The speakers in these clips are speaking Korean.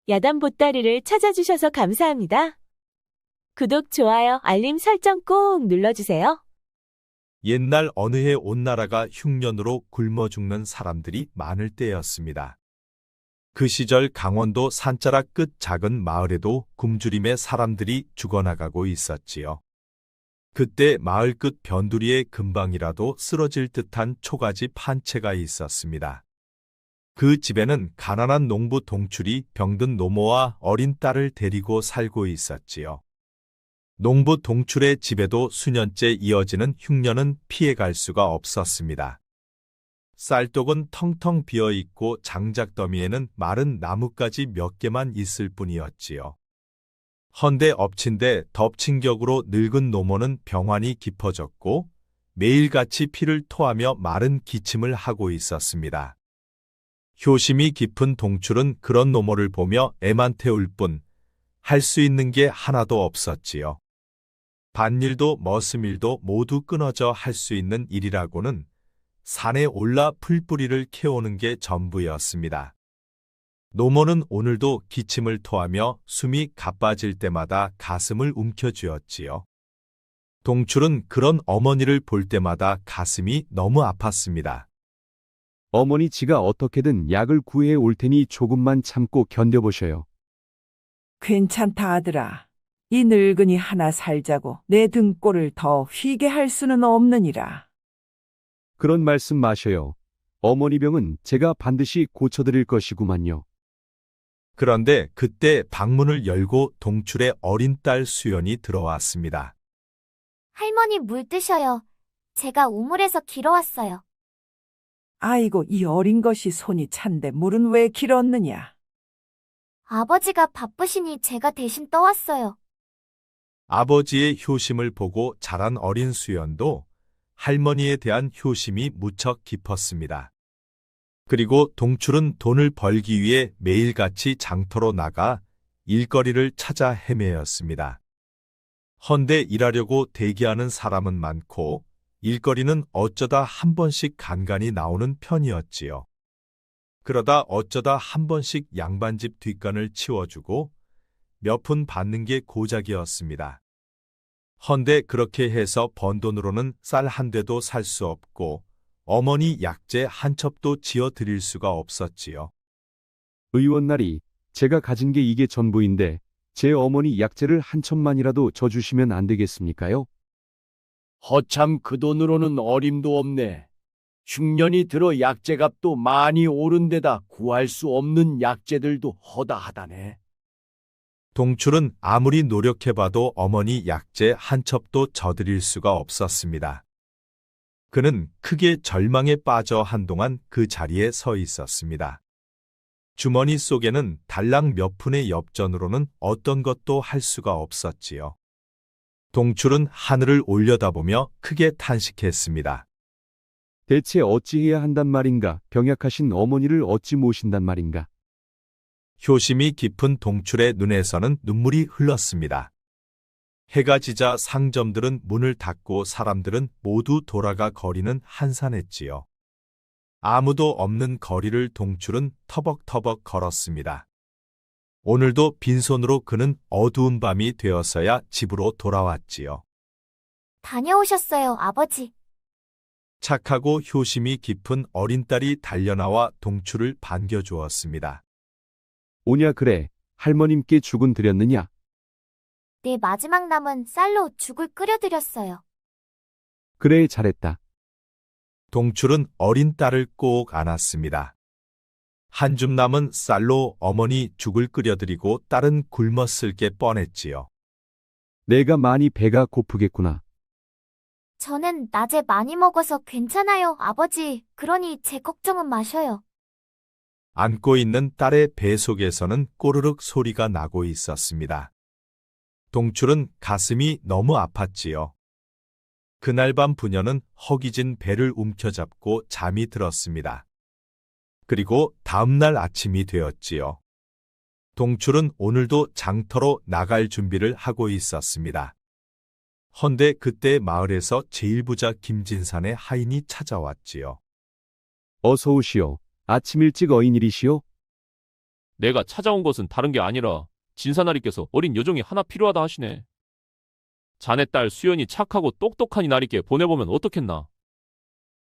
야단 보따리를 찾아주셔서 감사합니다. 구독, 좋아요, 알림 설정 꼭 눌러주세요. 옛날 어느 해 온 나라가 흉년으로 굶어 죽는 사람들이 많을 때였습니다. 그 시절 강원도 산자락 끝 작은 마을에도 굶주림에 사람들이 죽어나가고 있었지요. 그때 마을 끝 변두리에 금방이라도 쓰러질 듯한 초가집 한 채가 있었습니다. 그 집에는 가난한 농부 동출이 병든 노모와 어린 딸을 데리고 살고 있었지요. 농부 동출의 집에도 수년째 이어지는 흉년은 피해갈 수가 없었습니다. 쌀독은 텅텅 비어있고 장작더미에는 마른 나뭇가지 몇 개만 있을 뿐이었지요. 헌데 엎친 데 덮친 격으로 늙은 노모는 병환이 깊어졌고 매일같이 피를 토하며 마른 기침을 하고 있었습니다. 효심이 깊은 동출은 그런 노모를 보며 애만 태울 뿐 할 수 있는 게 하나도 없었지요. 밭일도 머슴일도 모두 끊어져 할 수 있는 일이라고는 산에 올라 풀뿌리를 캐오는 게 전부였습니다. 노모는 오늘도 기침을 토하며 숨이 가빠질 때마다 가슴을 움켜쥐었지요. 동출은 그런 어머니를 볼 때마다 가슴이 너무 아팠습니다. 어머니 지가 어떻게든 약을 구해 올 테니 조금만 참고 견뎌보셔요. 괜찮다 아들아. 이 늙은이 하나 살자고 내 등골을 더 휘게 할 수는 없느니라. 그런 말씀 마셔요. 어머니 병은 제가 반드시 고쳐드릴 것이구만요. 그런데 그때 방문을 열고 동출의 어린 딸 수연이 들어왔습니다. 할머니 물 드셔요. 제가 우물에서 길어왔어요. 아이고 이 어린 것이 손이 찬데 물은 왜 길었느냐. 아버지가 바쁘시니 제가 대신 떠왔어요. 아버지의 효심을 보고 자란 어린 수연도 할머니에 대한 효심이 무척 깊었습니다. 그리고 동출은 돈을 벌기 위해 매일같이 장터로 나가 일거리를 찾아 헤매었습니다. 헌데 일하려고 대기하는 사람은 많고 일거리는 어쩌다 한 번씩 간간히 나오는 편이었지요. 그러다 어쩌다 한 번씩 양반집 뒷간을 치워주고 몇 푼 받는 게 고작이었습니다. 헌데 그렇게 해서 번 돈으로는 쌀 한 대도 살 수 없고 어머니 약재 한 첩도 지어 드릴 수가 없었지요. 의원날이 제가 가진 게 이게 전부인데 제 어머니 약재를 한 첩만이라도 져주시면 안 되겠습니까요? 허참 그 돈으로는 어림도 없네. 흉년이 들어 약재값도 많이 오른 데다 구할 수 없는 약재들도 허다하다네. 동출은 아무리 노력해봐도 어머니 약재 한 첩도 져드릴 수가 없었습니다. 그는 크게 절망에 빠져 한동안 그 자리에 서 있었습니다. 주머니 속에는 달랑 몇 푼의 엽전으로는 어떤 것도 할 수가 없었지요. 동출은 하늘을 올려다보며 크게 탄식했습니다. 대체 어찌해야 한단 말인가? 병약하신 어머니를 어찌 모신단 말인가? 효심이 깊은 동출의 눈에서는 눈물이 흘렀습니다. 해가 지자 상점들은 문을 닫고 사람들은 모두 돌아가 거리는 한산했지요. 아무도 없는 거리를 동출은 터벅터벅 걸었습니다. 오늘도 빈손으로 그는 어두운 밤이 되어서야 집으로 돌아왔지요. 다녀오셨어요, 아버지. 착하고 효심이 깊은 어린 딸이 달려나와 동출을 반겨주었습니다. 오냐 그래, 할머님께 죽은 드렸느냐? 내 마지막 남은 쌀로 죽을 끓여드렸어요. 그래 잘했다. 동출은 어린 딸을 꼭 안았습니다. 한 줌 남은 쌀로 어머니 죽을 끓여드리고 딸은 굶었을 게 뻔했지요. 내가 많이 배가 고프겠구나. 저는 낮에 많이 먹어서 괜찮아요, 아버지. 그러니 제 걱정은 마셔요. 안고 있는 딸의 배 속에서는 꼬르륵 소리가 나고 있었습니다. 동출은 가슴이 너무 아팠지요. 그날 밤 부녀는 허기진 배를 움켜잡고 잠이 들었습니다. 그리고 다음날 아침이 되었지요. 동출은 오늘도 장터로 나갈 준비를 하고 있었습니다. 헌데 그때 마을에서 제1부자 김진산의 하인이 찾아왔지요. 어서 오시오. 아침 일찍 어인일이시오? 내가 찾아온 것은 다른 게 아니라 진사나리께서 어린 여종이 하나 필요하다 하시네. 자네 딸 수연이 착하고 똑똑하니 나리께 보내보면 어떻겠나.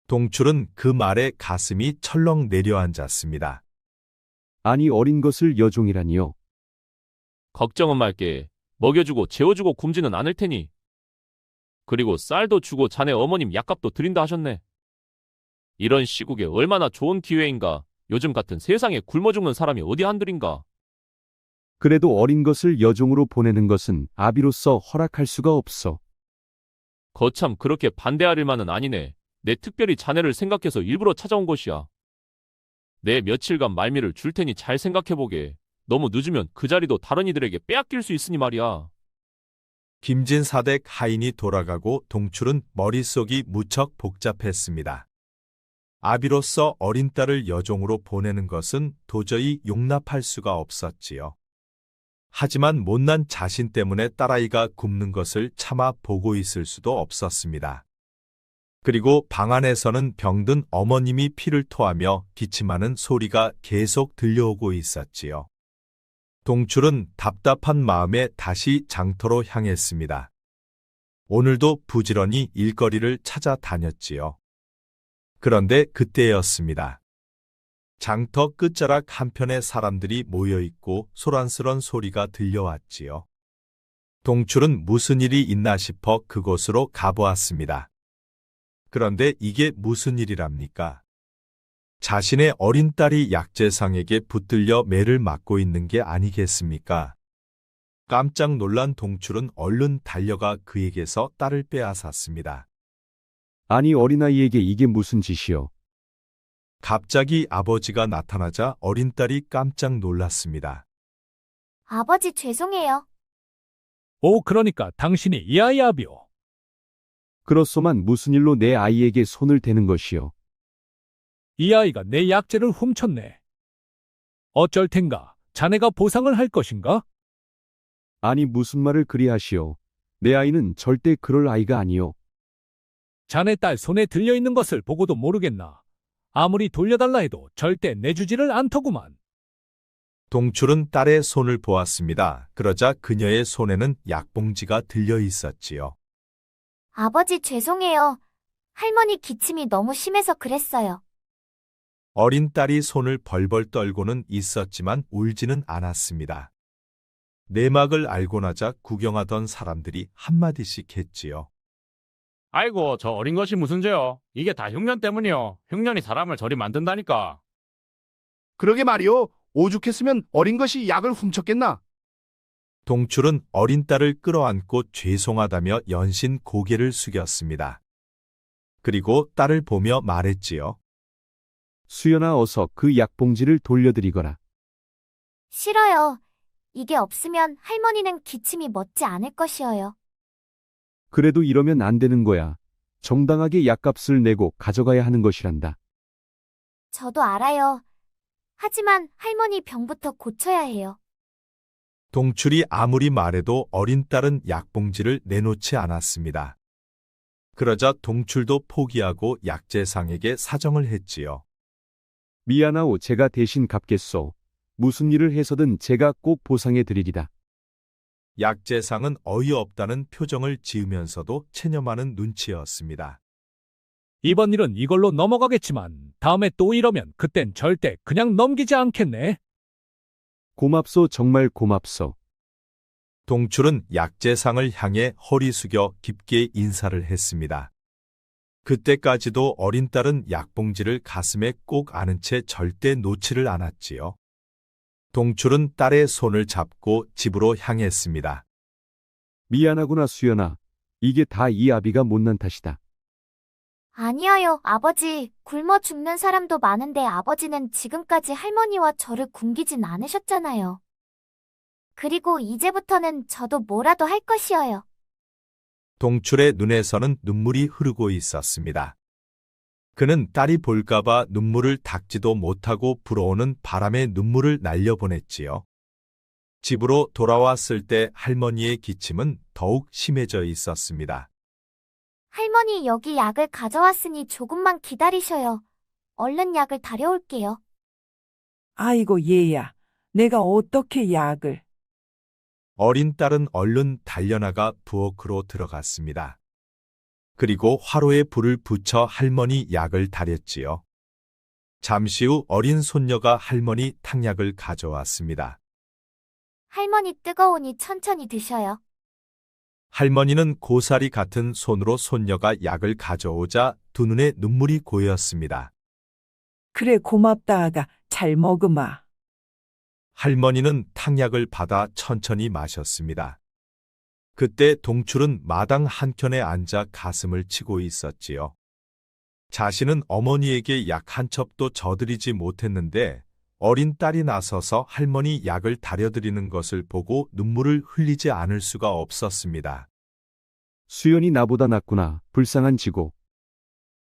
동출은 그 말에 가슴이 철렁 내려앉았습니다. 아니 어린 것을 여종이라니요. 걱정은 말게. 먹여주고 재워주고 굶지는 않을 테니. 그리고 쌀도 주고 자네 어머님 약값도 드린다 하셨네. 이런 시국에 얼마나 좋은 기회인가. 요즘 같은 세상에 굶어 죽는 사람이 어디 한둘인가. 그래도 어린 것을 여종으로 보내는 것은 아비로서 허락할 수가 없어. 거참 그렇게 반대할 일만은 아니네. 내 특별히 자네를 생각해서 일부러 찾아온 것이야. 내 며칠간 말미를 줄 테니 잘 생각해보게. 너무 늦으면 그 자리도 다른 이들에게 빼앗길 수 있으니 말이야. 김진사댁 하인이 돌아가고 동출은 머릿속이 무척 복잡했습니다. 아비로서 어린 딸을 여종으로 보내는 것은 도저히 용납할 수가 없었지요. 하지만 못난 자신 때문에 딸아이가 굶는 것을 차마 보고 있을 수도 없었습니다. 그리고 방 안에서는 병든 어머님이 피를 토하며 기침하는 소리가 계속 들려오고 있었지요. 동출은 답답한 마음에 다시 장터로 향했습니다. 오늘도 부지런히 일거리를 찾아다녔지요. 그런데 그때였습니다. 장터 끝자락 한편에 사람들이 모여있고 소란스런 소리가 들려왔지요. 동출은 무슨 일이 있나 싶어 그곳으로 가보았습니다. 그런데 이게 무슨 일이랍니까? 자신의 어린 딸이 약재상에게 붙들려 매를 맞고 있는 게 아니겠습니까? 깜짝 놀란 동출은 얼른 달려가 그에게서 딸을 빼앗았습니다. 아니 어린아이에게 이게 무슨 짓이요? 갑자기 아버지가 나타나자 어린 딸이 깜짝 놀랐습니다. 아버지 죄송해요. 그러니까 당신이 이 아이 아비오. 그렇소만 무슨 일로 내 아이에게 손을 대는 것이요? 이 아이가 내 약재를 훔쳤네. 어쩔 텐가? 자네가 보상을 할 것인가? 아니 무슨 말을 그리 하시오. 내 아이는 절대 그럴 아이가 아니요. 자네 딸 손에 들려있는 것을 보고도 모르겠나. 아무리 돌려달라 해도 절대 내주지를 않더구만. 동출은 딸의 손을 보았습니다. 그러자 그녀의 손에는 약봉지가 들려 있었지요. 아버지 죄송해요. 할머니 기침이 너무 심해서 그랬어요. 어린 딸이 손을 벌벌 떨고는 있었지만 울지는 않았습니다. 내막을 알고 나자 구경하던 사람들이 한마디씩 했지요. 아이고, 저 어린 것이 무슨 죄요? 이게 다 흉년 때문이요. 흉년이 사람을 저리 만든다니까. 그러게 말이오. 오죽했으면 어린 것이 약을 훔쳤겠나? 동출은 어린 딸을 끌어안고 죄송하다며 연신 고개를 숙였습니다. 그리고 딸을 보며 말했지요. 수연아 어서 그 약봉지를 돌려드리거라. 싫어요. 이게 없으면 할머니는 기침이 멎지 않을 것이어요. 그래도 이러면 안 되는 거야. 정당하게 약값을 내고 가져가야 하는 것이란다. 저도 알아요. 하지만 할머니 병부터 고쳐야 해요. 동출이 아무리 말해도 어린 딸은 약봉지를 내놓지 않았습니다. 그러자 동출도 포기하고 약재상에게 사정을 했지요. 미안하오 제가 대신 갚겠소. 무슨 일을 해서든 제가 꼭 보상해 드리리다. 약재상은 어이없다는 표정을 지으면서도 체념하는 눈치였습니다. 이번 일은 이걸로 넘어가겠지만 다음에 또 이러면 그땐 절대 그냥 넘기지 않겠네. 고맙소 정말 고맙소. 동출은 약재상을 향해 허리 숙여 깊게 인사를 했습니다. 그때까지도 어린 딸은 약봉지를 가슴에 꼭 안은 채 절대 놓지를 않았지요. 동출은 딸의 손을 잡고 집으로 향했습니다. 미안하구나 수연아. 이게 다 이 아비가 못난 탓이다. 아니에요, 아버지. 굶어 죽는 사람도 많은데 아버지는 지금까지 할머니와 저를 굶기진 않으셨잖아요. 그리고 이제부터는 저도 뭐라도 할 것이어요. 동출의 눈에서는 눈물이 흐르고 있었습니다. 그는 딸이 볼까봐 눈물을 닦지도 못하고 불어오는 바람에 눈물을 날려보냈지요. 집으로 돌아왔을 때 할머니의 기침은 더욱 심해져 있었습니다. 할머니 여기 약을 가져왔으니 조금만 기다리셔요. 얼른 약을 다려올게요. 아이고 얘야. 내가 어떻게 약을? 어린 딸은 얼른 달려나가 부엌으로 들어갔습니다. 그리고 화로에 불을 붙여 할머니 약을 달였지요. 잠시 후 어린 손녀가 할머니 탕약을 가져왔습니다. 할머니 뜨거우니 천천히 드셔요. 할머니는 고사리 같은 손으로 손녀가 약을 가져오자 두 눈에 눈물이 고였습니다. 그래 고맙다 아가. 잘 먹으마. 할머니는 탕약을 받아 천천히 마셨습니다. 그때 동출은 마당 한켠에 앉아 가슴을 치고 있었지요. 자신은 어머니에게 약 한 첩도 져드리지 못했는데 어린 딸이 나서서 할머니 약을 다려드리는 것을 보고 눈물을 흘리지 않을 수가 없었습니다. 수연이 나보다 낫구나. 불쌍한 지고.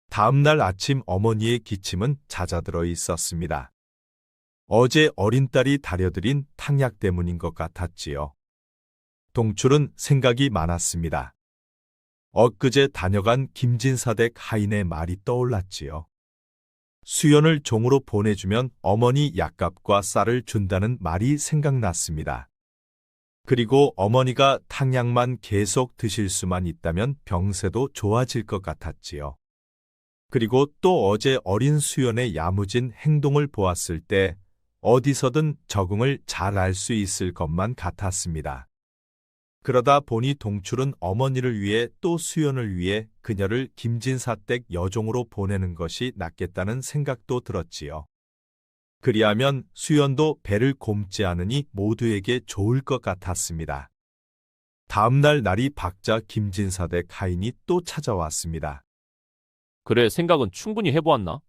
다음 날 아침 어머니의 기침은 잦아들어 있었습니다. 어제 어린 딸이 다려드린 탕약 때문인 것 같았지요. 동출은 생각이 많았습니다. 엊그제 다녀간 김진사댁 하인의 말이 떠올랐지요. 수연을 종으로 보내주면 어머니 약값과 쌀을 준다는 말이 생각났습니다. 그리고 어머니가 탕약만 계속 드실 수만 있다면 병세도 좋아질 것 같았지요. 그리고 또 어제 어린 수연의 야무진 행동을 보았을 때 어디서든 적응을 잘 알 수 있을 것만 같았습니다. 그러다 보니 동출은 어머니를 위해 또 수연을 위해 그녀를 김진사댁 여종으로 보내는 것이 낫겠다는 생각도 들었지요. 그리하면 수연도 배를 곪지 않으니 모두에게 좋을 것 같았습니다. 다음 날 날이 밝자 김진사댁 하인이 또 찾아왔습니다. 그래, 생각은 충분히 해보았나?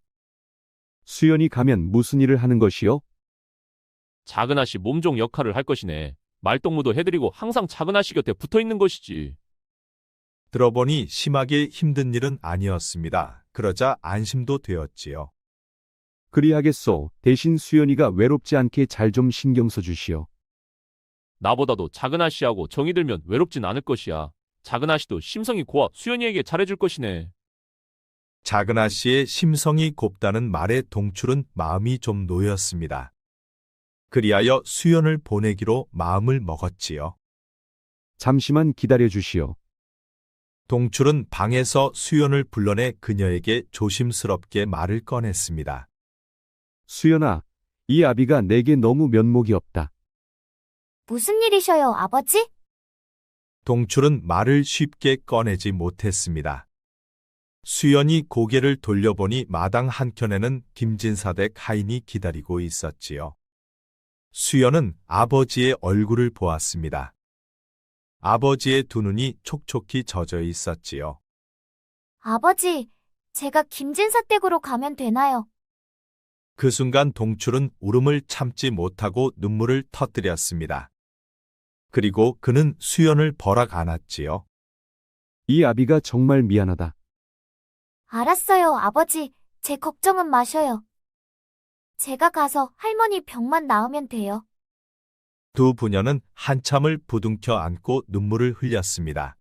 수연이 가면 무슨 일을 하는 것이요? 작은 아씨 몸종 역할을 할 것이네. 말동무도 해드리고 항상 작은 아씨 곁에 붙어있는 것이지. 들어보니 심하게 힘든 일은 아니었습니다. 그러자 안심도 되었지요. 그리하겠소. 대신 수연이가 외롭지 않게 잘 좀 신경 써주시오. 나보다도 작은 아씨하고 정이 들면 외롭진 않을 것이야. 작은 아씨도 심성이 고와 수연이에게 잘해줄 것이네. 작은 아씨의 심성이 곱다는 말에 동출은 마음이 좀 놓였습니다. 그리하여 수연을 보내기로 마음을 먹었지요. 잠시만 기다려 주시오. 동출은 방에서 수연을 불러내 그녀에게 조심스럽게 말을 꺼냈습니다. 수연아, 이 아비가 내게 너무 면목이 없다. 무슨 일이셔요, 아버지? 동출은 말을 쉽게 꺼내지 못했습니다. 수연이 고개를 돌려보니 마당 한켠에는 김진사댁 하인이 기다리고 있었지요. 수연은 아버지의 얼굴을 보았습니다. 아버지의 두 눈이 촉촉히 젖어 있었지요. 아버지, 제가 김진사댁으로 가면 되나요? 그 순간 동출은 울음을 참지 못하고 눈물을 터뜨렸습니다. 그리고 그는 수연을 버락 안았지요. 이 아비가 정말 미안하다. 알았어요, 아버지. 제 걱정은 마셔요. 제가 가서 할머니 병만 나으면 돼요. 두 부녀는 한참을 부둥켜 안고 눈물을 흘렸습니다.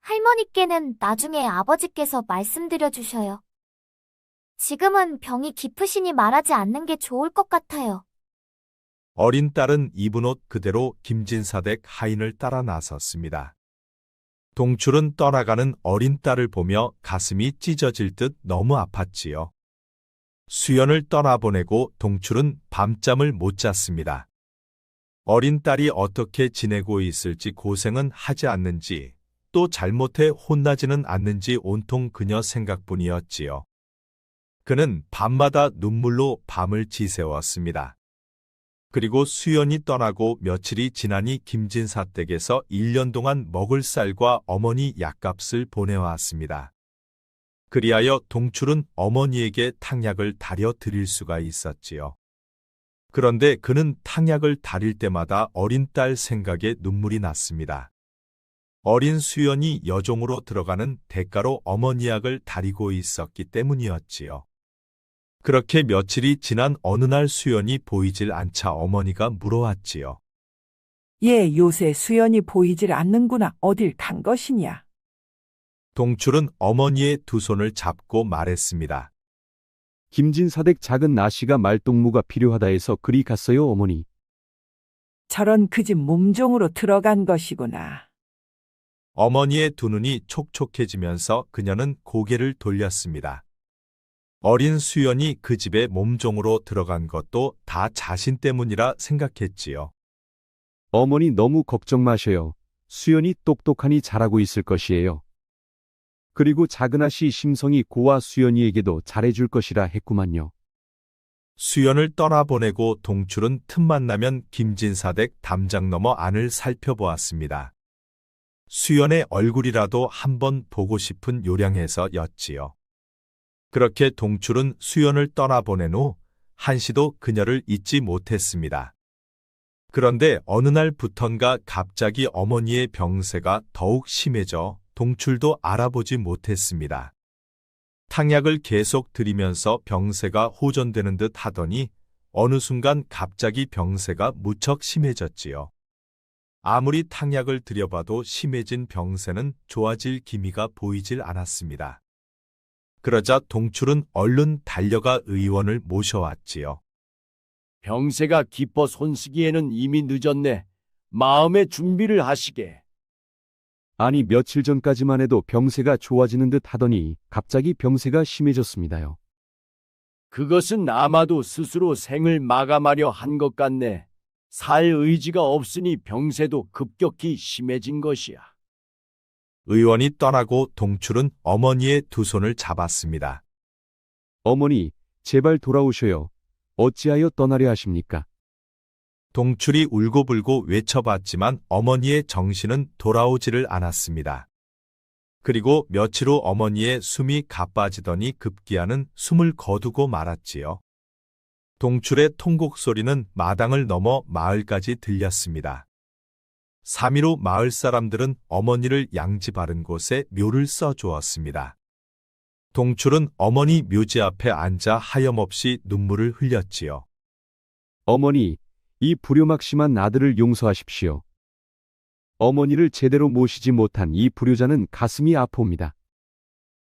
할머니께는 나중에 아버지께서 말씀드려 주셔요. 지금은 병이 깊으시니 말하지 않는 게 좋을 것 같아요. 어린 딸은 입은 옷 그대로 김진사댁 하인을 따라 나섰습니다. 동출은 떠나가는 어린 딸을 보며 가슴이 찢어질 듯 너무 아팠지요. 수연을 떠나보내고 동출은 밤잠을 못 잤습니다. 어린 딸이 어떻게 지내고 있을지 고생은 하지 않는지 또 잘못해 혼나지는 않는지 온통 그녀 생각뿐이었지요. 그는 밤마다 눈물로 밤을 지새웠습니다. 그리고 수연이 떠나고 며칠이 지나니 김진사 댁에서 1년 동안 먹을 쌀과 어머니 약값을 보내왔습니다. 그리하여 동출은 어머니에게 탕약을 다려 드릴 수가 있었지요. 그런데 그는 탕약을 다릴 때마다 어린 딸 생각에 눈물이 났습니다. 어린 수연이 여종으로 들어가는 대가로 어머니 약을 다리고 있었기 때문이었지요. 그렇게 며칠이 지난 어느 날 수연이 보이질 않자 어머니가 물어왔지요. 얘 요새 수연이 보이질 않는구나. 어딜 간 것이냐? 동출은 어머니의 두 손을 잡고 말했습니다. 김진사댁 작은 아씨가 말동무가 필요하다 해서 그리 갔어요, 어머니. 저런 그 집 몸종으로 들어간 것이구나. 어머니의 두 눈이 촉촉해지면서 그녀는 고개를 돌렸습니다. 어린 수연이 그 집에 몸종으로 들어간 것도 다 자신 때문이라 생각했지요. 어머니 너무 걱정 마셔요. 수연이 똑똑하니 잘하고 있을 것이에요. 그리고 작은 아씨 심성이 고와 수연이에게도 잘해줄 것이라 했구만요. 수연을 떠나보내고 동출은 틈만 나면 김진사댁 담장 너머 안을 살펴보았습니다. 수연의 얼굴이라도 한번 보고 싶은 요량해서 였지요. 그렇게 동출은 수연을 떠나보낸 후 한시도 그녀를 잊지 못했습니다. 그런데 어느 날부턴가 갑자기 어머니의 병세가 더욱 심해져 동출도 알아보지 못했습니다. 탕약을 계속 들이면서 병세가 호전되는 듯 하더니 어느 순간 갑자기 병세가 무척 심해졌지요. 아무리 탕약을 들여봐도 심해진 병세는 좋아질 기미가 보이질 않았습니다. 그러자 동출은 얼른 달려가 의원을 모셔왔지요. 병세가 깊어 손쓰기에는 이미 늦었네. 마음의 준비를 하시게. 아니 며칠 전까지만 해도 병세가 좋아지는 듯 하더니 갑자기 병세가 심해졌습니다요. 그것은 아마도 스스로 생을 마감하려 한 것 같네. 살 의지가 없으니 병세도 급격히 심해진 것이야. 의원이 떠나고 동출은 어머니의 두 손을 잡았습니다. 어머니, 제발 돌아오셔요. 어찌하여 떠나려 하십니까? 동출이 울고불고 외쳐봤지만 어머니의 정신은 돌아오지를 않았습니다. 그리고 며칠 후 어머니의 숨이 가빠지더니 급기야는 숨을 거두고 말았지요. 동출의 통곡 소리는 마당을 넘어 마을까지 들렸습니다. 3일 후 마을 사람들은 어머니를 양지 바른 곳에 묘를 써주었습니다. 동출은 어머니 묘지 앞에 앉아 하염없이 눈물을 흘렸지요. 어머니, 이 불효막심한 아들을 용서하십시오. 어머니를 제대로 모시지 못한 이 불효자는 가슴이 아픕니다.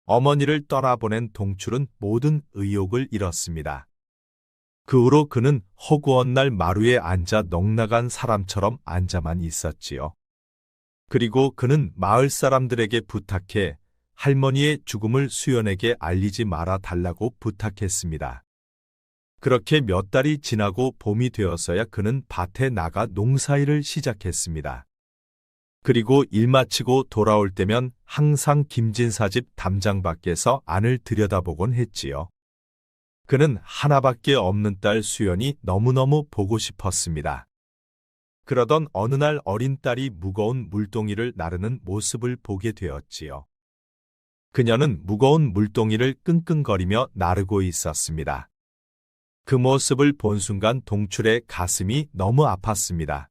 어머니를 떠나보낸 동출은 모든 의욕을 잃었습니다. 그 후로 그는 허구한 날 마루에 앉아 넋나간 사람처럼 앉아만 있었지요. 그리고 그는 마을 사람들에게 부탁해 할머니의 죽음을 수연에게 알리지 말아 달라고 부탁했습니다. 그렇게 몇 달이 지나고 봄이 되어서야 그는 밭에 나가 농사일을 시작했습니다. 그리고 일 마치고 돌아올 때면 항상 김진사 집 담장 밖에서 안을 들여다보곤 했지요. 그는 하나밖에 없는 딸 수연이 너무너무 보고 싶었습니다. 그러던 어느 날 어린 딸이 무거운 물동이를 나르는 모습을 보게 되었지요. 그녀는 무거운 물동이를 끙끙거리며 나르고 있었습니다. 그 모습을 본 순간 동출의 가슴이 너무 아팠습니다.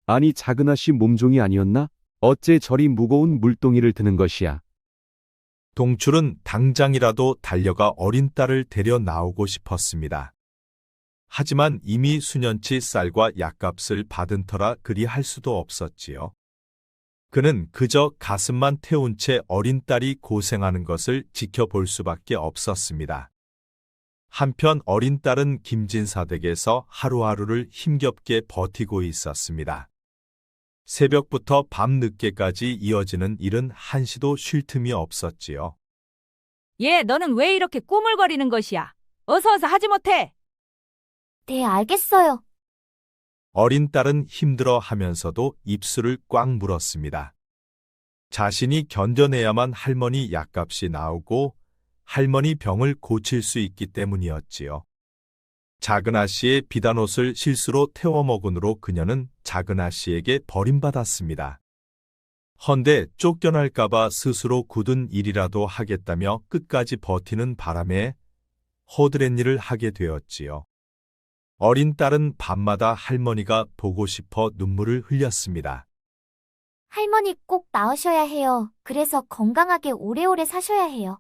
아니 작은 아씨 몸종이 아니었나? 어째 저리 무거운 물동이를 드는 것이야. 동출은 당장이라도 달려가 어린 딸을 데려 나오고 싶었습니다. 하지만 이미 수년치 쌀과 약값을 받은 터라 그리 할 수도 없었지요. 그는 그저 가슴만 태운 채 어린 딸이 고생하는 것을 지켜볼 수밖에 없었습니다. 한편 어린 딸은 김진사 댁에서 하루하루를 힘겹게 버티고 있었습니다. 새벽부터 밤늦게까지 이어지는 일은 한시도 쉴 틈이 없었지요. 얘, 너는 왜 이렇게 꾸물거리는 것이야? 어서 하지 못해. 네, 알겠어요. 어린 딸은 힘들어 하면서도 입술을 꽉 물었습니다. 자신이 견뎌내야만 할머니 약값이 나오고 할머니 병을 고칠 수 있기 때문이었지요. 작은 아씨의 비단옷을 실수로 태워 먹은 후로 그녀는 작은 아씨에게 버림받았습니다. 헌데 쫓겨날까봐 스스로 굳은 일이라도 하겠다며 끝까지 버티는 바람에 허드렛 일을 하게 되었지요. 어린 딸은 밤마다 할머니가 보고 싶어 눈물을 흘렸습니다. 할머니 꼭 나으셔야 해요. 그래서 건강하게 오래오래 사셔야 해요.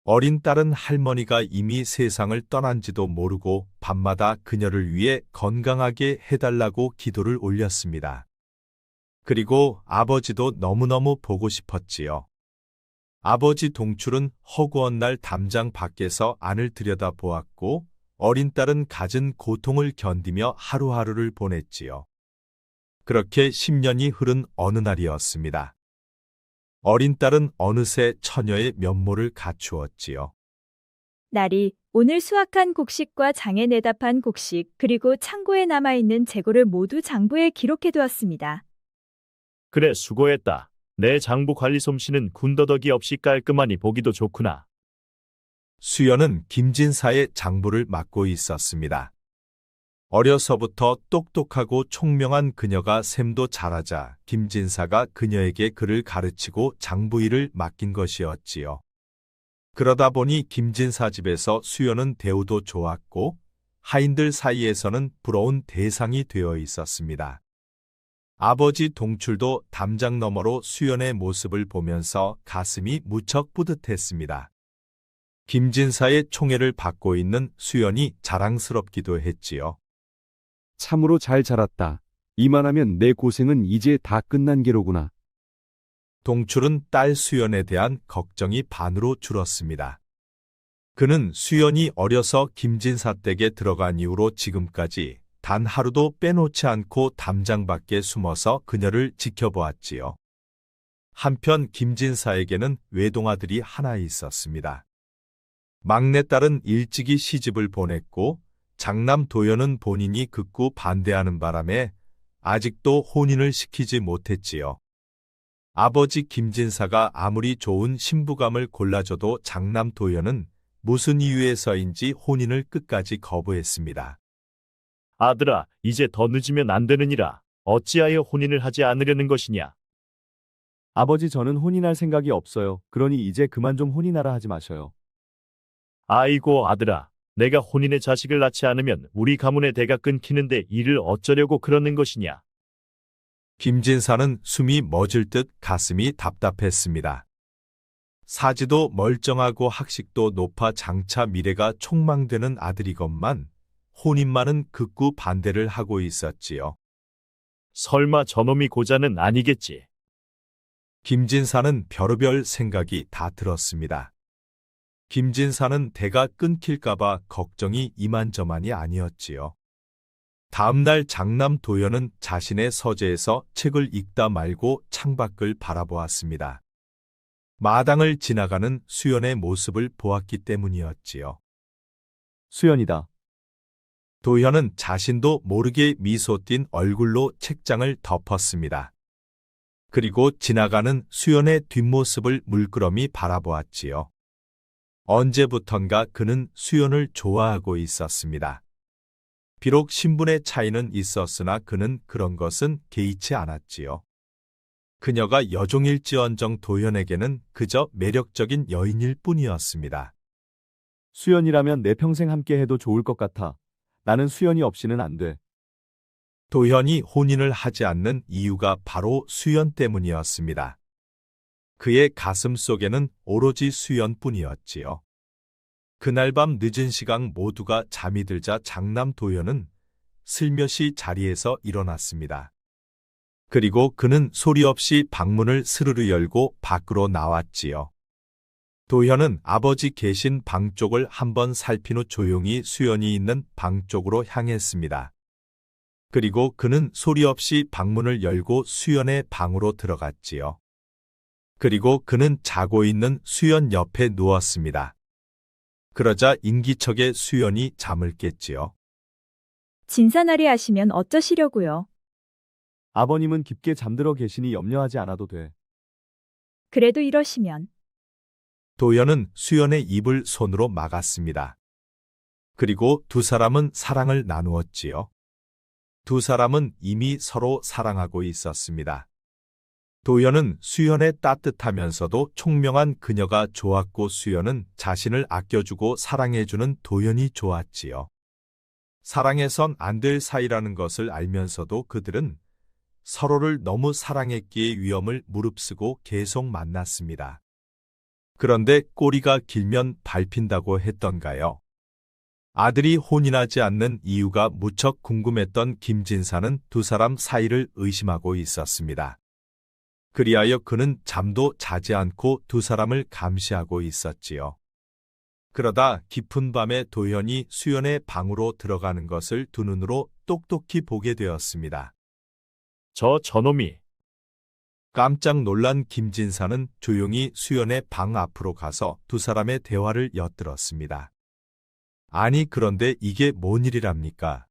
어린 딸은 할머니가 이미 세상을 떠난지도 모르고 밤마다 그녀를 위해 건강하게 해달라고 기도를 올렸습니다. 그리고 아버지도 너무너무 보고 싶었지요. 아버지 동출은 허구한 날 담장 밖에서 안을 들여다보았고 어린 딸은 갖은 고통을 견디며 하루하루를 보냈지요. 그렇게 10년이 흐른 어느 날이었습니다. 어린 딸은 어느새 처녀의 면모를 갖추었지요. 날이 오늘 수확한 곡식과 장에 내다판 곡식 그리고 창고에 남아있는 재고를 모두 장부에 기록해두었습니다. 그래, 수고했다. 내 장부 관리 솜씨는 군더더기 없이 깔끔하니 보기도 좋구나. 수연은 김진사의 장부를 맡고 있었습니다. 어려서부터 똑똑하고 총명한 그녀가 셈도 잘하자 김진사가 그녀에게 글을 가르치고 장부 일을 맡긴 것이었지요. 그러다 보니 김진사 집에서 수연은 대우도 좋았고 하인들 사이에서는 부러운 대상이 되어 있었습니다. 아버지 동출도 담장 너머로 수연의 모습을 보면서 가슴이 무척 뿌듯했습니다. 김진사의 총애를 받고 있는 수연이 자랑스럽기도 했지요. 참으로 잘 자랐다. 이만하면 내 고생은 이제 다 끝난 게로구나. 동출은 딸 수연에 대한 걱정이 반으로 줄었습니다. 그는 수연이 어려서 김진사 댁에 들어간 이후로 지금까지 단 하루도 빼놓지 않고 담장 밖에 숨어서 그녀를 지켜보았지요. 한편 김진사에게는 외동아들이 하나 있었습니다. 막내딸은 일찍이 시집을 보냈고 장남 도연은 본인이 극구 반대하는 바람에 아직도 혼인을 시키지 못했지요. 아버지 김진사가 아무리 좋은 신부감을 골라줘도 장남 도연은 무슨 이유에서인지 혼인을 끝까지 거부했습니다. 아들아, 이제 더 늦으면 안 되느니라. 어찌하여 혼인을 하지 않으려는 것이냐? 아버지, 저는 혼인할 생각이 없어요. 그러니 이제 그만 좀 혼인하라 하지 마셔요. 아이고 아들아, 내가 혼인의 자식을 낳지 않으면 우리 가문의 대가 끊기는데 이를 어쩌려고 그러는 것이냐? 김진사는 숨이 멎을 듯 가슴이 답답했습니다. 사지도 멀쩡하고 학식도 높아 장차 미래가 촉망되는 아들이건만 혼인만은 극구 반대를 하고 있었지요. 설마 저놈이 고자는 아니겠지? 김진사는 별의별 생각이 다 들었습니다. 김진사는 대가 끊길까봐 걱정이 이만저만이 아니었지요. 다음날 장남 도연은 자신의 서재에서 책을 읽다 말고 창밖을 바라보았습니다. 마당을 지나가는 수연의 모습을 보았기 때문이었지요. 수연이다. 도연은 자신도 모르게 미소 띤 얼굴로 책장을 덮었습니다. 그리고 지나가는 수연의 뒷모습을 물끄러미 바라보았지요. 언제부턴가 그는 수연을 좋아하고 있었습니다. 비록 신분의 차이는 있었으나 그는 그런 것은 개의치 않았지요. 그녀가 여종일지언정 도연에게는 그저 매력적인 여인일 뿐이었습니다. 수연이라면 내 평생 함께 해도 좋을 것 같아. 나는 수연이 없이는 안 돼. 도연이 혼인을 하지 않는 이유가 바로 수연 때문이었습니다. 그의 가슴 속에는 오로지 수연뿐이었지요. 그날 밤 늦은 시각 모두가 잠이 들자 장남 도연은 슬며시 자리에서 일어났습니다. 그리고 그는 소리 없이 방문을 스르르 열고 밖으로 나왔지요. 도연은 아버지 계신 방 쪽을 한번 살핀 후 조용히 수연이 있는 방 쪽으로 향했습니다. 그리고 그는 소리 없이 방문을 열고 수연의 방으로 들어갔지요. 그리고 그는 자고 있는 수연 옆에 누웠습니다. 그러자 인기척에 수연이 잠을 깼지요. 진사나리 하시면 어쩌시려고요? 아버님은 깊게 잠들어 계시니 염려하지 않아도 돼. 그래도 이러시면. 도연은 수연의 입을 손으로 막았습니다. 그리고 두 사람은 사랑을 나누었지요. 두 사람은 이미 서로 사랑하고 있었습니다. 도연은 수연의 따뜻하면서도 총명한 그녀가 좋았고 수연은 자신을 아껴주고 사랑해주는 도연이 좋았지요. 사랑해선 안 될 사이라는 것을 알면서도 그들은 서로를 너무 사랑했기에 위험을 무릅쓰고 계속 만났습니다. 그런데 꼬리가 길면 밟힌다고 했던가요? 아들이 혼인하지 않는 이유가 무척 궁금했던 김진사는 두 사람 사이를 의심하고 있었습니다. 그리하여 그는 잠도 자지 않고 두 사람을 감시하고 있었지요. 그러다 깊은 밤에 도현이 수연의 방으로 들어가는 것을 두 눈으로 똑똑히 보게 되었습니다. 저놈이. 깜짝 놀란 김진사는 조용히 수연의 방 앞으로 가서 두 사람의 대화를 엿들었습니다. 아니, 그런데 이게 뭔 일이랍니까?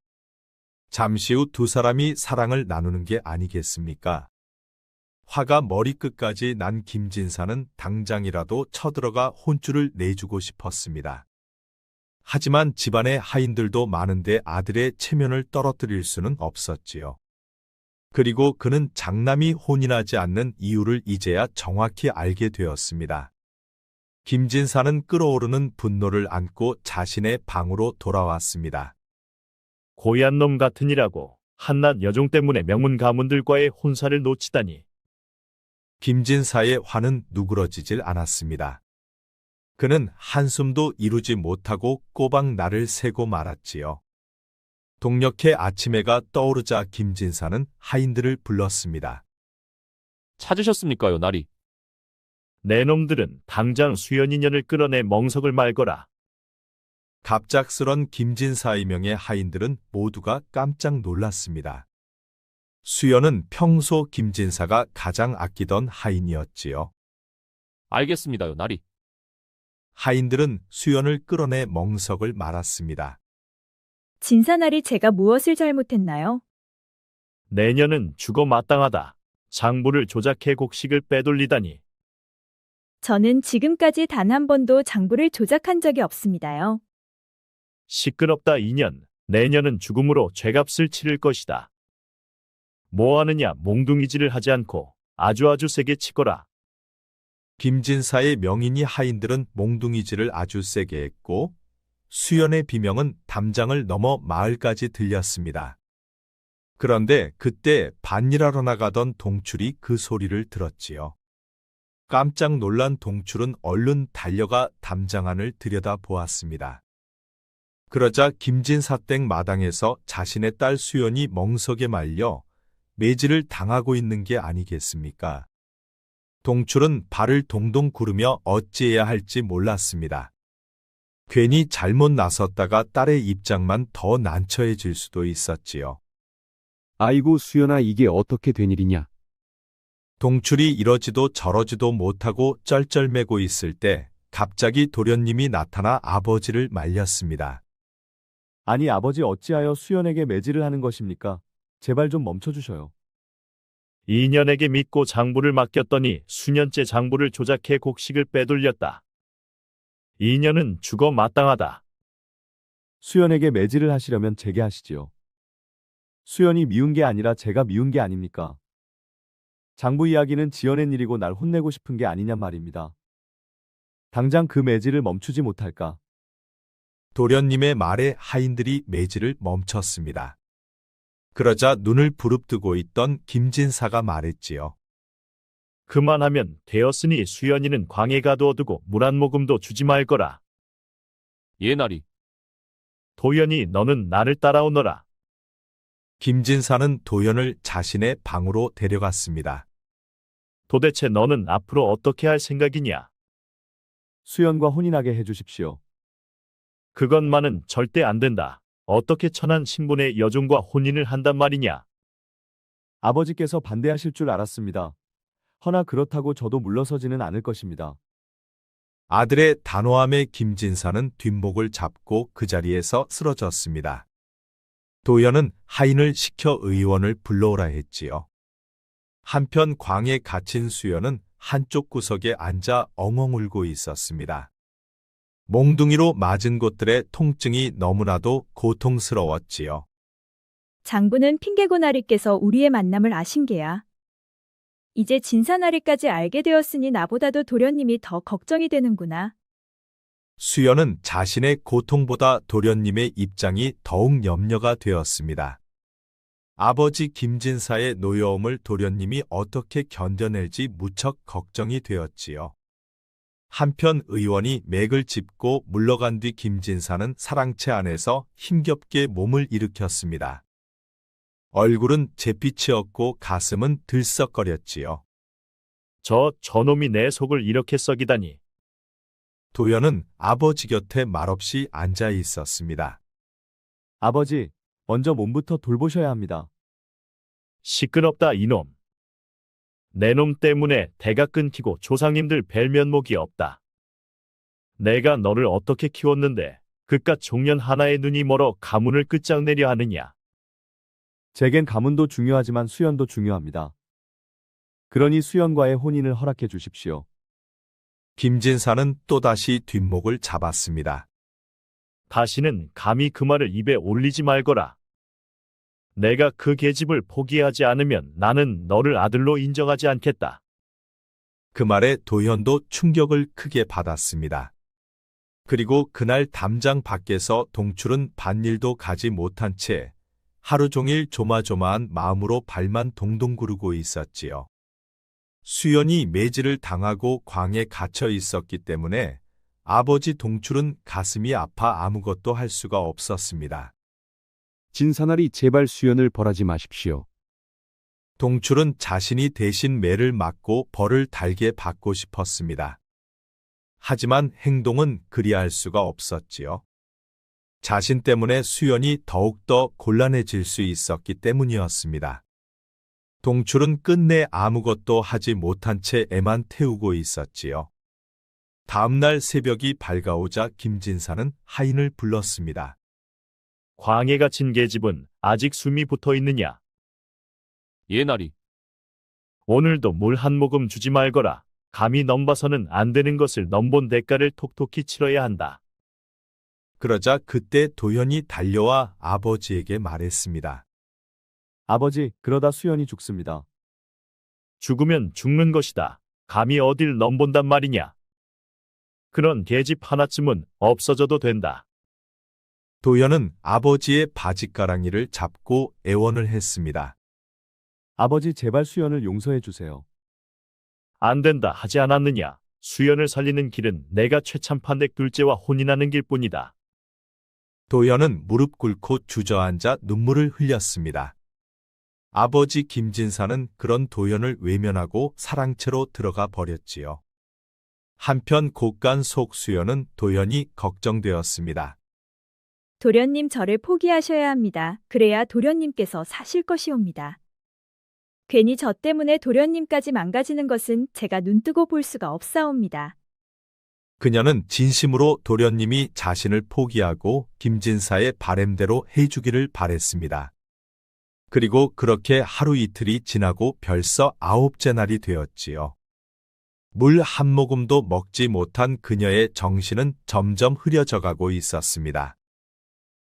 잠시 후 두 사람이 사랑을 나누는 게 아니겠습니까? 화가 머리끝까지 난 김진사는 당장이라도 쳐들어가 혼쭐을 내주고 싶었습니다. 하지만 집안에 하인들도 많은데 아들의 체면을 떨어뜨릴 수는 없었지요. 그리고 그는 장남이 혼인하지 않는 이유를 이제야 정확히 알게 되었습니다. 김진사는 끓어오르는 분노를 안고 자신의 방으로 돌아왔습니다. 고얀 놈 같으니라고 한낱 여종 때문에 명문 가문들과의 혼사를 놓치다니. 김진사의 화는 누그러지질 않았습니다. 그는 한숨도 이루지 못하고 꼬박 날을 새고 말았지요. 동력해 아침해가 떠오르자 김진사는 하인들을 불렀습니다. 찾으셨습니까요, 나리? 내 놈들은 당장 수연이년을 끌어내 멍석을 말거라. 갑작스런 김진사의 명의 하인들은 모두가 깜짝 놀랐습니다. 수연은 평소 김진사가 가장 아끼던 하인이었지요. 알겠습니다요, 나리. 하인들은 수연을 끌어내 멍석을 말았습니다. 진사나리 제가 무엇을 잘못했나요? 내년은 죽어 마땅하다. 장부를 조작해 곡식을 빼돌리다니. 저는 지금까지 단 한 번도 장부를 조작한 적이 없습니다요. 시끄럽다 2년. 내년은 죽음으로 죄값을 치를 것이다. 뭐하느냐 몽둥이질을 하지 않고 아주 세게 치거라. 김진사의 명인이 하인들은 몽둥이질을 아주 세게 했고 수연의 비명은 담장을 넘어 마을까지 들렸습니다. 그런데 그때 밭일하러 나가던 동출이 그 소리를 들었지요. 깜짝 놀란 동출은 얼른 달려가 담장 안을 들여다보았습니다. 그러자 김진사댁 마당에서 자신의 딸 수연이 멍석에 말려 매질을 당하고 있는 게 아니겠습니까? 동출은 발을 동동 구르며 어찌해야 할지 몰랐습니다. 괜히 잘못 나섰다가 딸의 입장만 더 난처해질 수도 있었지요. 아이고 수연아 이게 어떻게 된 일이냐? 동출이 이러지도 저러지도 못하고 쩔쩔매고 있을 때 갑자기 도련님이 나타나 아버지를 말렸습니다. 아니 아버지 어찌하여 수연에게 매질을 하는 것입니까? 제발 좀 멈춰주셔요. 2년에게 믿고 장부를 맡겼더니 수년째 장부를 조작해 곡식을 빼돌렸다. 2년은 죽어 마땅하다. 수연에게 매질을 하시려면 제게 하시지요. 수연이 미운 게 아니라 제가 미운 게 아닙니까? 장부 이야기는 지어낸 일이고 날 혼내고 싶은 게 아니냔 말입니다. 당장 그 매질을 멈추지 못할까? 도련님의 말에 하인들이 매질을 멈췄습니다. 그러자 눈을 부릅뜨고 있던 김진사가 말했지요. 그만하면 되었으니 수연이는 광에 가두어두고 물 한 모금도 주지 말거라. 예, 나리. 도연이 너는 나를 따라오너라. 김진사는 도연을 자신의 방으로 데려갔습니다. 도대체 너는 앞으로 어떻게 할 생각이냐? 수연과 혼인하게 해주십시오. 그것만은 절대 안 된다. 어떻게 천한 신분의 여종과 혼인을 한단 말이냐? 아버지께서 반대하실 줄 알았습니다. 허나 그렇다고 저도 물러서지는 않을 것입니다. 아들의 단호함에 김진사는 뒷목을 잡고 그 자리에서 쓰러졌습니다. 도연은 하인을 시켜 의원을 불러오라 했지요. 한편 광에 갇힌 수연은 한쪽 구석에 앉아 엉엉 울고 있었습니다. 몽둥이로 맞은 곳들의 통증이 너무나도 고통스러웠지요. 장부는 핑계고나리께서 우리의 만남을 아신 게야. 이제 진사나리까지 알게 되었으니 나보다도 도련님이 더 걱정이 되는구나. 수연은 자신의 고통보다 도련님의 입장이 더욱 염려가 되었습니다. 아버지 김진사의 노여움을 도련님이 어떻게 견뎌낼지 무척 걱정이 되었지요. 한편 의원이 맥을 짚고 물러간 뒤 김진사는 사랑채 안에서 힘겹게 몸을 일으켰습니다. 얼굴은 잿빛이었고 가슴은 들썩거렸지요. 저놈이 내 속을 이렇게 썩이다니. 도연은 아버지 곁에 말없이 앉아 있었습니다. 아버지, 먼저 몸부터 돌보셔야 합니다. 시끄럽다 이놈. 내 놈 때문에 대가 끊기고 조상님들 뵐 면목이 없다. 내가 너를 어떻게 키웠는데 그깟 종년 하나에 눈이 멀어 가문을 끝장내려 하느냐. 제겐 가문도 중요하지만 수연도 중요합니다. 그러니 수연과의 혼인을 허락해 주십시오. 김진사는 또다시 뒷목을 잡았습니다. 다시는 감히 그 말을 입에 올리지 말거라. 내가 그 계집을 포기하지 않으면 나는 너를 아들로 인정하지 않겠다. 그 말에 도현도 충격을 크게 받았습니다. 그리고 그날 담장 밖에서 동출은 밭일도 가지 못한 채 하루 종일 조마조마한 마음으로 발만 동동 구르고 있었지요. 수연이 매질을 당하고 광에 갇혀 있었기 때문에 아버지 동출은 가슴이 아파 아무것도 할 수가 없었습니다. 진사나리 제발 수연을 벌하지 마십시오. 동출은 자신이 대신 매를 맞고 벌을 달게 받고 싶었습니다. 하지만 행동은 그리할 수가 없었지요. 자신 때문에 수연이 더욱더 곤란해질 수 있었기 때문이었습니다. 동출은 끝내 아무것도 하지 못한 채 애만 태우고 있었지요. 다음날 새벽이 밝아오자 김진사는 하인을 불렀습니다. 광에 갇힌 계집은 아직 숨이 붙어 있느냐? 예, 나리. 오늘도 물 한 모금 주지 말거라. 감히 넘봐서는 안 되는 것을 넘본 대가를 톡톡히 치러야 한다. 그러자 그때 도현이 달려와 아버지에게 말했습니다. 아버지, 그러다 수연이 죽습니다. 죽으면 죽는 것이다. 감히 어딜 넘본단 말이냐? 그런 계집 하나쯤은 없어져도 된다. 도현은 아버지의 바짓가랑이를 잡고 애원을 했습니다. 아버지, 제발 수연을 용서해 주세요. 안 된다 하지 않았느냐? 수연을 살리는 길은 내가 최참판댁 둘째와 혼인하는 길뿐이다. 도현은 무릎 꿇고 주저앉아 눈물을 흘렸습니다. 아버지 김진사는 그런 도현을 외면하고 사랑채로 들어가 버렸지요. 한편 곳간 속 수연은 도현이 걱정되었습니다. 도련님 저를 포기하셔야 합니다. 그래야 도련님께서 사실 것이옵니다. 괜히 저 때문에 도련님까지 망가지는 것은 제가 눈뜨고 볼 수가 없사옵니다. 그녀는 진심으로 도련님이 자신을 포기하고 김진사의 바램대로 해주기를 바랬습니다. 그리고 그렇게 하루 이틀이 지나고 벌써 9째 날이 되었지요. 물 한 모금도 먹지 못한 그녀의 정신은 점점 흐려져 가고 있었습니다.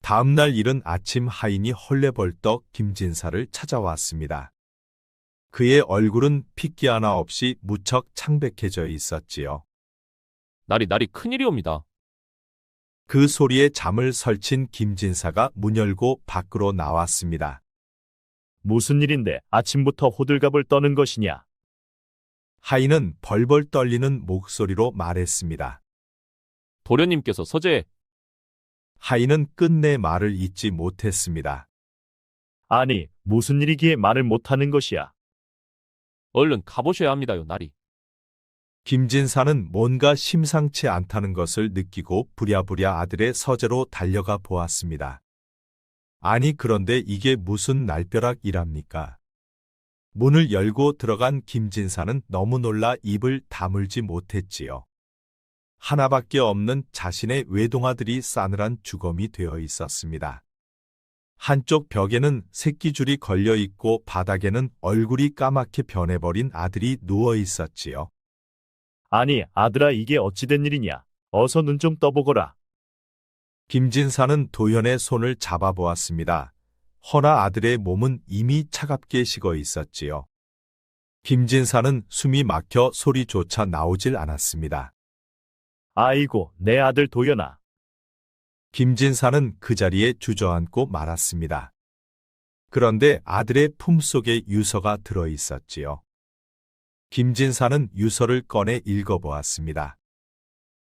다음 날 이른 아침 하인이 헐레벌떡 김진사를 찾아왔습니다. 그의 얼굴은 핏기 하나 없이 무척 창백해져 있었지요. 나리 큰일이옵니다. 그 소리에 잠을 설친 김진사가 문 열고 밖으로 나왔습니다. 무슨 일인데 아침부터 호들갑을 떠는 것이냐? 하인은 벌벌 떨리는 목소리로 말했습니다. 도련님께서 서재에. 하인은 끝내 말을 잇지 못했습니다. 아니, 무슨 일이기에 말을 못하는 것이야? 얼른 가보셔야 합니다요, 나리. 김진사는 뭔가 심상치 않다는 것을 느끼고 부랴부랴 아들의 서재로 달려가 보았습니다. 아니 그런데 이게 무슨 날벼락이랍니까? 문을 열고 들어간 김진사는 너무 놀라 입을 다물지 못했지요. 하나밖에 없는 자신의 외동아들이 싸늘한 주검이 되어 있었습니다. 한쪽 벽에는 새끼줄이 걸려 있고 바닥에는 얼굴이 까맣게 변해버린 아들이 누워 있었지요. 아니, 아들아 이게 어찌된 일이냐? 어서 눈 좀 떠보거라. 김진사는 도현의 손을 잡아보았습니다. 허나 아들의 몸은 이미 차갑게 식어 있었지요. 김진사는 숨이 막혀 소리조차 나오질 않았습니다. 아이고, 내 아들 도연아. 김진사는 그 자리에 주저앉고 말았습니다. 그런데 아들의 품속에 유서가 들어 있었지요. 김진사는 유서를 꺼내 읽어보았습니다.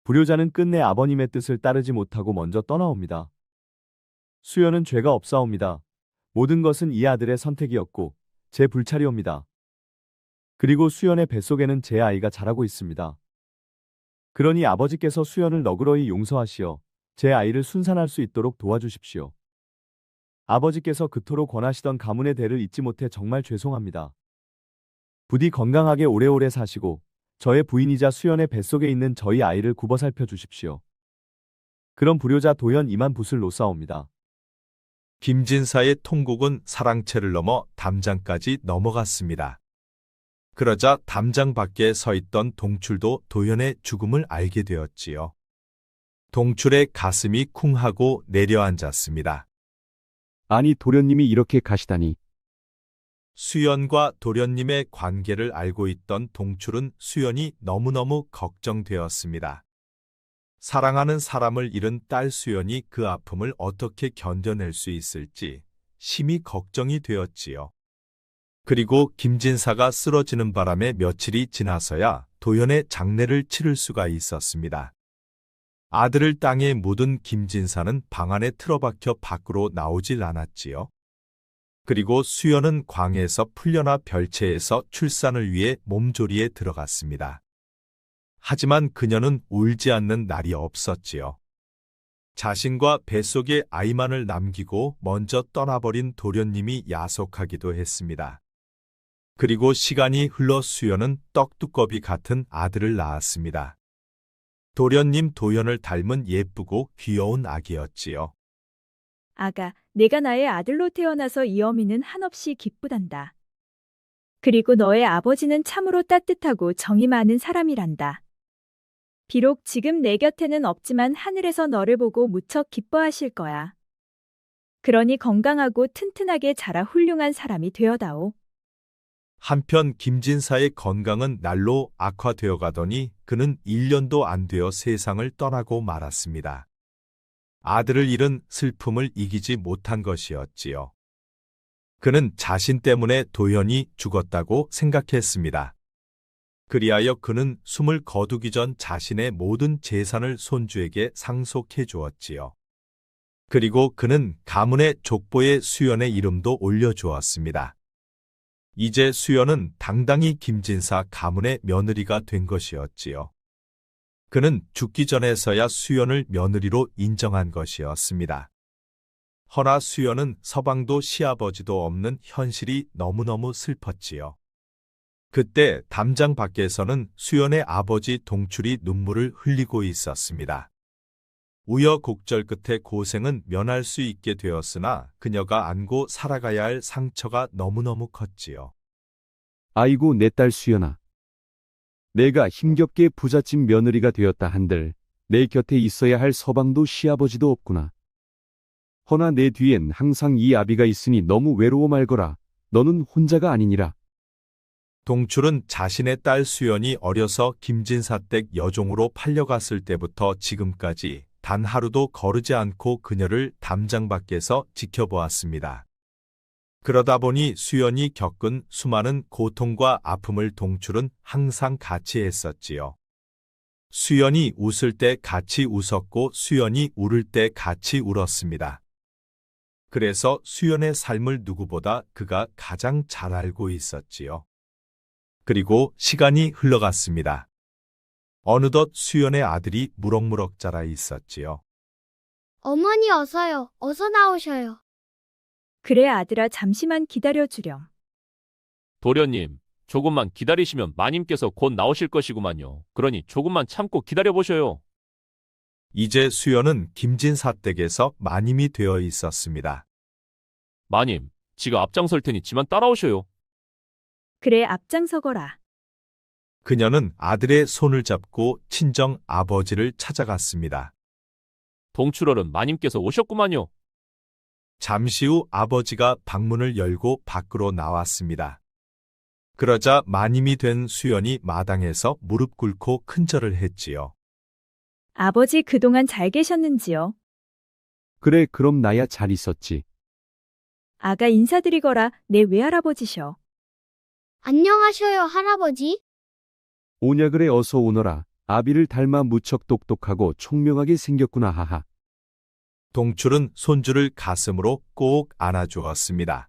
불효자는 끝내 아버님의 뜻을 따르지 못하고 먼저 떠나옵니다. 수연은 죄가 없사옵니다. 모든 것은 이 아들의 선택이었고 제 불찰이옵니다. 그리고 수연의 뱃속에는 제 아이가 자라고 있습니다. 그러니 아버지께서 수연을 너그러이 용서하시어 제 아이를 순산할 수 있도록 도와주십시오. 아버지께서 그토록 권하시던 가문의 대를 잊지 못해 정말 죄송합니다. 부디 건강하게 오래오래 사시고 저의 부인이자 수연의 뱃속에 있는 저희 아이를 굽어 살펴주십시오. 그럼 불효자 도연 이만 붓을 놓사옵니다. 김진사의 통곡은 사랑채를 넘어 담장까지 넘어갔습니다. 그러자 담장 밖에 서 있던 동출도 도연의 죽음을 알게 되었지요. 동출의 가슴이 쿵하고 내려앉았습니다. 아니 도련님이 이렇게 가시다니. 수연과 도련님의 관계를 알고 있던 동출은 수연이 너무너무 걱정되었습니다. 사랑하는 사람을 잃은 딸 수연이 그 아픔을 어떻게 견뎌낼 수 있을지 심히 걱정이 되었지요. 그리고 김진사가 쓰러지는 바람에 며칠이 지나서야 도연의 장례를 치를 수가 있었습니다. 아들을 땅에 묻은 김진사는 방 안에 틀어박혀 밖으로 나오질 않았지요. 그리고 수연은 광에서 풀려나 별채에서 출산을 위해 몸조리에 들어갔습니다. 하지만 그녀는 울지 않는 날이 없었지요. 자신과 뱃속에 아이만을 남기고 먼저 떠나버린 도련님이 야속하기도 했습니다. 그리고 시간이 흘러 수연은 떡두꺼비 같은 아들을 낳았습니다. 도련님 도연을 닮은 예쁘고 귀여운 아기였지요. 아가, 내가 나의 아들로 태어나서 이 어미는 한없이 기쁘단다. 그리고 너의 아버지는 참으로 따뜻하고 정이 많은 사람이란다. 비록 지금 내 곁에는 없지만 하늘에서 너를 보고 무척 기뻐하실 거야. 그러니 건강하고 튼튼하게 자라 훌륭한 사람이 되어다오. 한편 김진사의 건강은 날로 악화되어 가더니 그는 1년도 안 되어 세상을 떠나고 말았습니다. 아들을 잃은 슬픔을 이기지 못한 것이었지요. 그는 자신 때문에 도연이 죽었다고 생각했습니다. 그리하여 그는 숨을 거두기 전 자신의 모든 재산을 손주에게 상속해 주었지요. 그리고 그는 가문의 족보에 수연의 이름도 올려주었습니다. 이제 수연은 당당히 김진사 가문의 며느리가 된 것이었지요. 그는 죽기 전에서야 수연을 며느리로 인정한 것이었습니다. 허나 수연은 서방도 시아버지도 없는 현실이 너무너무 슬펐지요. 그때 담장 밖에서는 수연의 아버지 동출이 눈물을 흘리고 있었습니다. 우여곡절 끝에 고생은 면할 수 있게 되었으나 그녀가 안고 살아가야 할 상처가 너무너무 컸지요. 아이고 내 딸 수연아. 내가 힘겹게 부잣집 며느리가 되었다 한들 내 곁에 있어야 할 서방도 시아버지도 없구나. 허나 내 뒤엔 항상 이 아비가 있으니 너무 외로워 말거라. 너는 혼자가 아니니라. 동출은 자신의 딸 수연이 어려서 김진사 댁 여종으로 팔려갔을 때부터 지금까지 단 하루도 거르지 않고 그녀를 담장 밖에서 지켜보았습니다. 그러다 보니 수연이 겪은 수많은 고통과 아픔을 동출은 항상 같이 했었지요. 수연이 웃을 때 같이 웃었고 수연이 울을 때 같이 울었습니다. 그래서 수연의 삶을 누구보다 그가 가장 잘 알고 있었지요. 그리고 시간이 흘러갔습니다. 어느덧 수연의 아들이 무럭무럭 자라 있었지요. 어머니 어서요. 어서 나오셔요. 그래 아들아 잠시만 기다려주렴. 도련님, 조금만 기다리시면 마님께서 곧 나오실 것이구만요. 그러니 조금만 참고 기다려보셔요. 이제 수연은 김진사 댁에서 마님이 되어 있었습니다. 마님, 지가 앞장설 테니 지만 따라오셔요. 그래 앞장서거라. 그녀는 아들의 손을 잡고 친정 아버지를 찾아갔습니다. 동출어른 마님께서 오셨구만요. 잠시 후 아버지가 방문을 열고 밖으로 나왔습니다. 그러자 마님이 된 수연이 마당에서 무릎 꿇고 큰절을 했지요. 아버지 그동안 잘 계셨는지요? 그래 그럼 나야 잘 있었지. 아가 인사드리거라 내 외할아버지셔. 안녕하셔요, 할아버지. 오냐 그래 어서 오너라. 아비를 닮아 무척 똑똑하고 총명하게 생겼구나 하하. 동출은 손주를 가슴으로 꼭 안아주었습니다.